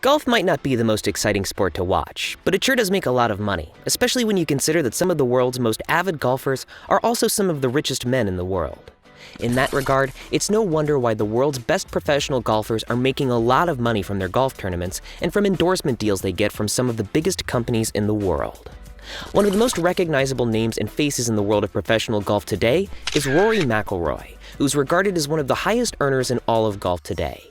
Golf might not be the most exciting sport to watch, but it sure does make a lot of money, especially when you consider that some of the world's most avid golfers are also some of the richest men in the world. In that regard, it's no wonder why the world's best professional golfers are making a lot of money from their golf tournaments and from endorsement deals they get from some of the biggest companies in the world. One of the most recognizable names and faces in the world of professional golf today is Rory McIlroy, who's regarded as one of the highest earners in all of golf today.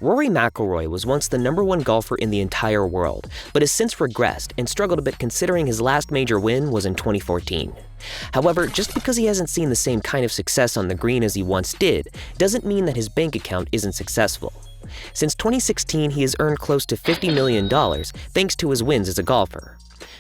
Rory McIlroy was once the #1 golfer in the entire world, but has since regressed and struggled a bit considering his last major win was in 2014. However, just because he hasn't seen the same kind of success on the green as he once did, doesn't mean that his bank account isn't successful. Since 2016, he has earned close to $50 million thanks to his wins as a golfer.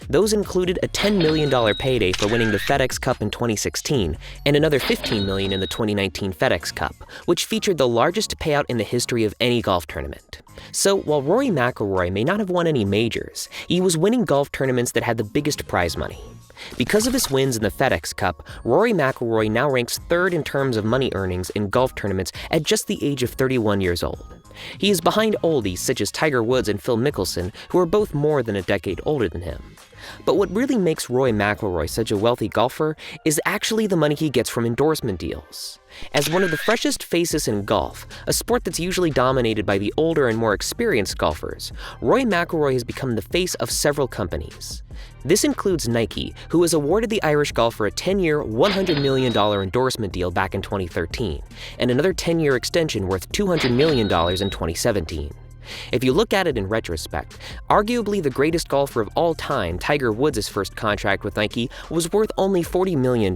Those included a $10 million payday for winning the FEDEX Cup in 2016 and another $15 million in the 2019 FedEx Cup, which featured the largest payout in the history of any golf tournament. So while Rory McIlroy may not have won any majors, he was winning golf tournaments that had the biggest prize money. Because of his wins in the FedEx Cup, Rory McIlroy now ranks third in terms of money earnings in golf tournaments at just the age of 31 years old. He is behind oldies such as Tiger Woods and Phil Mickelson, who are both more than a decade older than him. But what really makes Rory McIlroy such a wealthy golfer is actually the money he gets from endorsement deals. As one of the freshest faces in golf, a sport that's usually dominated by the older and more experienced golfers, Rory McIlroy has become the face of several companies. This includes Nike, who has awarded the Irish golfer a 10-year, $100 million endorsement deal back in 2013, and another 10-year extension worth $200 million in 2017. If you look at it in retrospect, arguably the greatest golfer of all time, Tiger Woods' first contract with Nike was worth only $40 million.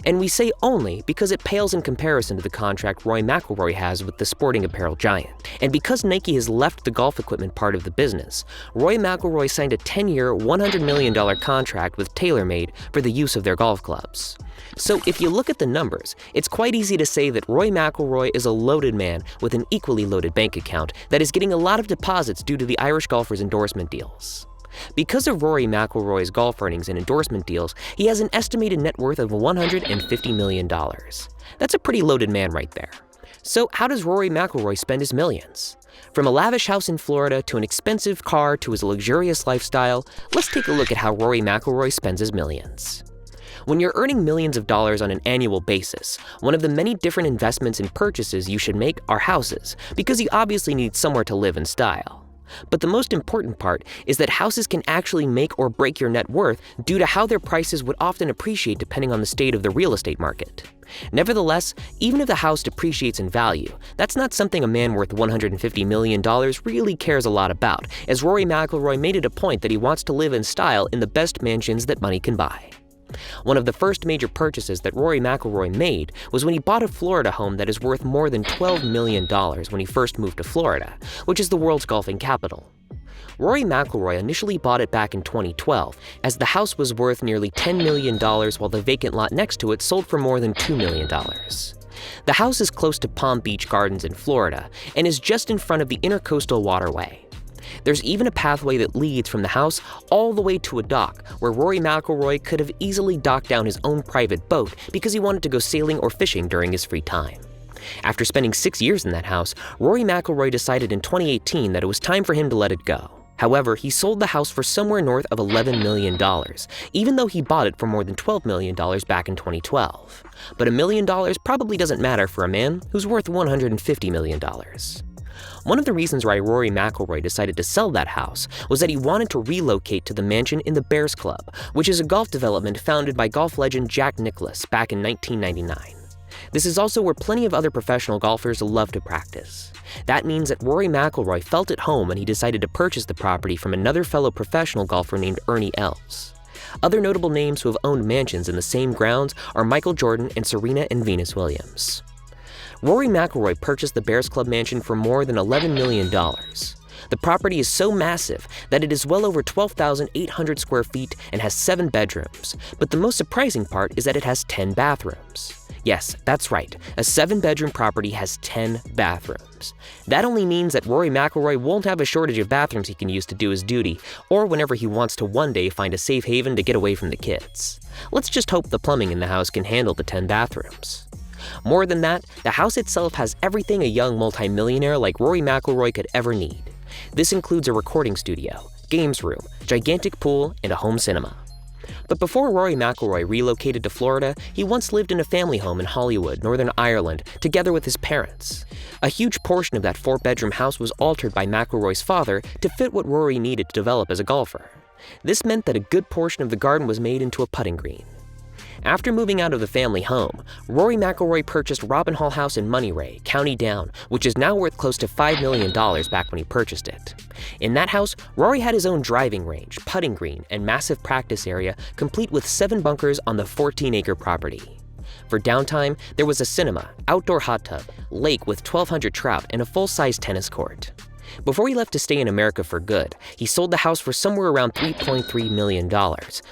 And we say only because it pales in comparison to the contract Rory McIlroy has with the sporting apparel giant. And because Nike has left the golf equipment part of the business, Rory McIlroy signed a 10-year, $100 million contract with TaylorMade for the use of their golf clubs. So if you look at the numbers, it's quite easy to say that Rory McIlroy is a loaded man with an equally loaded bank account that is getting a lot of deposits due to the Irish golfer's endorsement deals. Because of Rory McIlroy's golf earnings and endorsement deals, he has an estimated net worth of $150 million. That's a pretty loaded man right there. So how does Rory McIlroy spend his millions? From a lavish house in Florida to an expensive car to his luxurious lifestyle, let's take a look at how Rory McIlroy spends his millions. When you're earning millions of dollars on an annual basis, one of the many different investments and purchases you should make are houses, because you obviously need somewhere to live in style. But the most important part is that houses can actually make or break your net worth due to how their prices would often appreciate depending on the state of the real estate market. Nevertheless, even if the house depreciates in value, that's not something a man worth $150 million really cares a lot about, as Rory McIlroy made it a point that he wants to live in style in the best mansions that money can buy. One of the first major purchases that Rory McIlroy made was when he bought a Florida home that is worth more than $12 million when he first moved to Florida, which is the world's golfing capital. Rory McIlroy initially bought it back in 2012, as the house was worth nearly $10 million while the vacant lot next to it sold for more than $2 million. The house is close to Palm Beach Gardens in Florida and is just in front of the Intercoastal Waterway. There's even a pathway that leads from the house all the way to a dock where Rory McIlroy could have easily docked down his own private boat because he wanted to go sailing or fishing during his free time. After spending 6 years in that house, Rory McIlroy decided in 2018 that it was time for him to let it go. However, he sold the house for somewhere north of $11 million, even though he bought it for more than $12 million back in 2012. But $1 million probably doesn't matter for a man who's worth $150 million. One of the reasons why Rory McIlroy decided to sell that house was that he wanted to relocate to the mansion in the Bears Club, which is a golf development founded by golf legend Jack Nicklaus back in 1999. This is also where plenty of other professional golfers love to practice. That means that Rory McIlroy felt at home when he decided to purchase the property from another fellow professional golfer named Ernie Els. Other notable names who have owned mansions in the same grounds are Michael Jordan and Serena and Venus Williams. Rory McIlroy purchased the Bears Club mansion for more than $11 million. The property is so massive that it is well over 12,800 square feet and has 7 bedrooms, but the most surprising part is that it has 10 bathrooms. Yes, that's right, a 7-bedroom property has 10 bathrooms. That only means that Rory McIlroy won't have a shortage of bathrooms he can use to do his duty, or whenever he wants to one day find a safe haven to get away from the kids. Let's just hope the plumbing in the house can handle the 10 bathrooms. More than that, the house itself has everything a young multimillionaire like Rory McIlroy could ever need. This includes a recording studio, games room, gigantic pool, and a home cinema. But before Rory McIlroy relocated to Florida, he once lived in a family home in Hollywood, Northern Ireland, together with his parents. A huge portion of that 4-bedroom house was altered by McIlroy's father to fit what Rory needed to develop as a golfer. This meant that a good portion of the garden was made into a putting green. After moving out of the family home, Rory McIlroy purchased ROBINHALL house in Monterey, County Down, which is now worth close to $5 million back when he purchased it. In that house, Rory had his own driving range, putting green, and massive practice area, complete with 7 bunkers on the 14-acre property. For downtime, there was a cinema, outdoor hot tub, lake with 1,200 trout, and a full-size tennis court. Before he left to stay in America for good, he sold the house for somewhere around $3.3 million,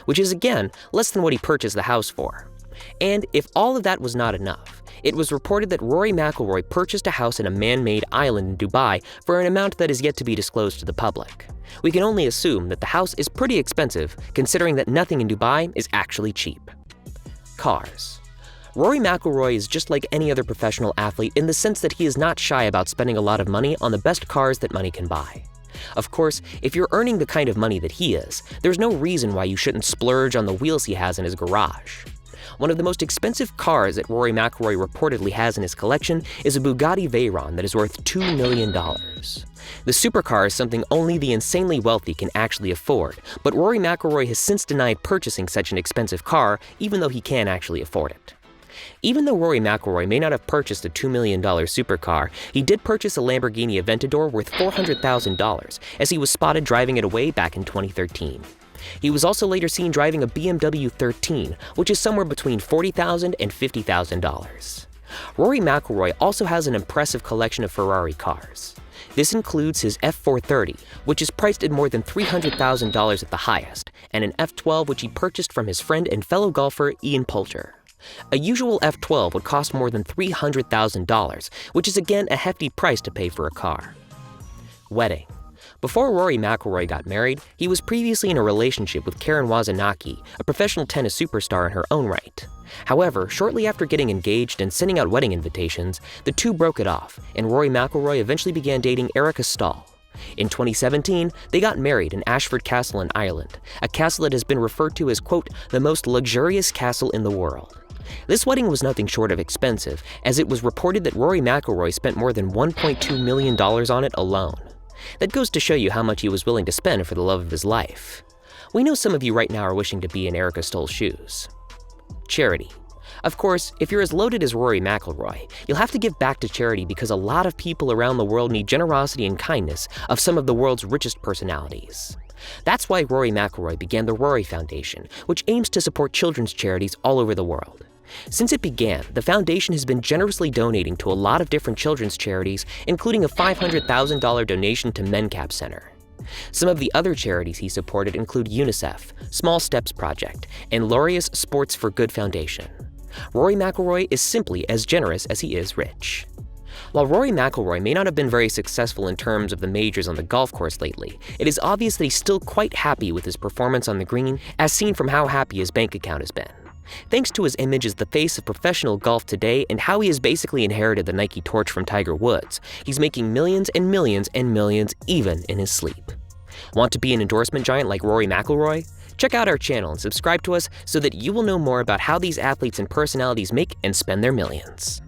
which is again less than what he purchased the house for. And if all of that was not enough, it was reported that Rory McIlroy purchased a house in a man-made island in Dubai for an amount that is yet to be disclosed to the public. We can only assume that the house is pretty expensive, considering that nothing in Dubai is actually cheap. Cars. Rory McIlroy is just like any other professional athlete in the sense that he is not shy about spending a lot of money on the best cars that money can buy. Of course, if you're earning the kind of money that he is, there's no reason why you shouldn't splurge on the wheels he has in his garage. One of the most expensive cars that Rory McIlroy reportedly has in his collection is a Bugatti VEYRON that is worth $2 million. The supercar is something only the insanely wealthy can actually afford, but Rory McIlroy has since denied purchasing such an expensive car, even though he can actually afford it. Even though Rory McIlroy may not have purchased a $2 million supercar, he did purchase a Lamborghini Aventador worth $400,000, as he was spotted driving it away back in 2013. He was also later seen driving a BMW 13, which is somewhere between $40,000 and $50,000. Rory McIlroy also has an impressive collection of Ferrari cars. This includes his F430, which is priced at more than $300,000 at the highest, and an F12 which he purchased from his friend and fellow golfer Ian Poulter. A usual F12 would cost more than $300,000, which is again a hefty price to pay for a car. Wedding. Before Rory McIlroy got married, he was previously in a relationship with Karen Wozniacki, a professional tennis superstar in her own right. However, shortly after getting engaged and sending out wedding invitations, the two broke it off, and Rory McIlroy eventually began dating Erica Stahl. In 2017, they got married in ASHFORD Castle in Ireland, a castle that has been referred to as, quote, the most luxurious castle in the world. This wedding was nothing short of expensive, as it was reported that Rory McIlroy spent more than $1.2 million on it alone. That goes to show you how much he was willing to spend for the love of his life. We know some of you right now are wishing to be in Erica Stahl's shoes. Charity. Of course, if you're as loaded as Rory McIlroy, you'll have to give back to charity because a lot of people around the world need generosity and kindness of some of the world's richest personalities. That's why Rory McIlroy began the Rory Foundation, which aims to support children's charities all over the world. Since it began, the foundation has been generously donating to a lot of different children's charities, including a $500,000 donation to MenCap Center. Some of the other charities he supported include UNICEF, Small Steps Project, and Laureus Sports for Good Foundation. Rory McIlroy is simply as generous as he is rich. While Rory McIlroy may not have been very successful in terms of the majors on the golf course lately, it is obvious that he's still quite happy with his performance on the green, as seen from how happy his bank account has been. Thanks to his image as the face of professional golf today and how he has basically inherited the Nike torch from Tiger Woods, he's making millions and millions and millions even in his sleep. Want to be an endorsement giant like Rory McIlroy? Check out our channel and subscribe to us so that you will know more about how these athletes and personalities make and spend their millions.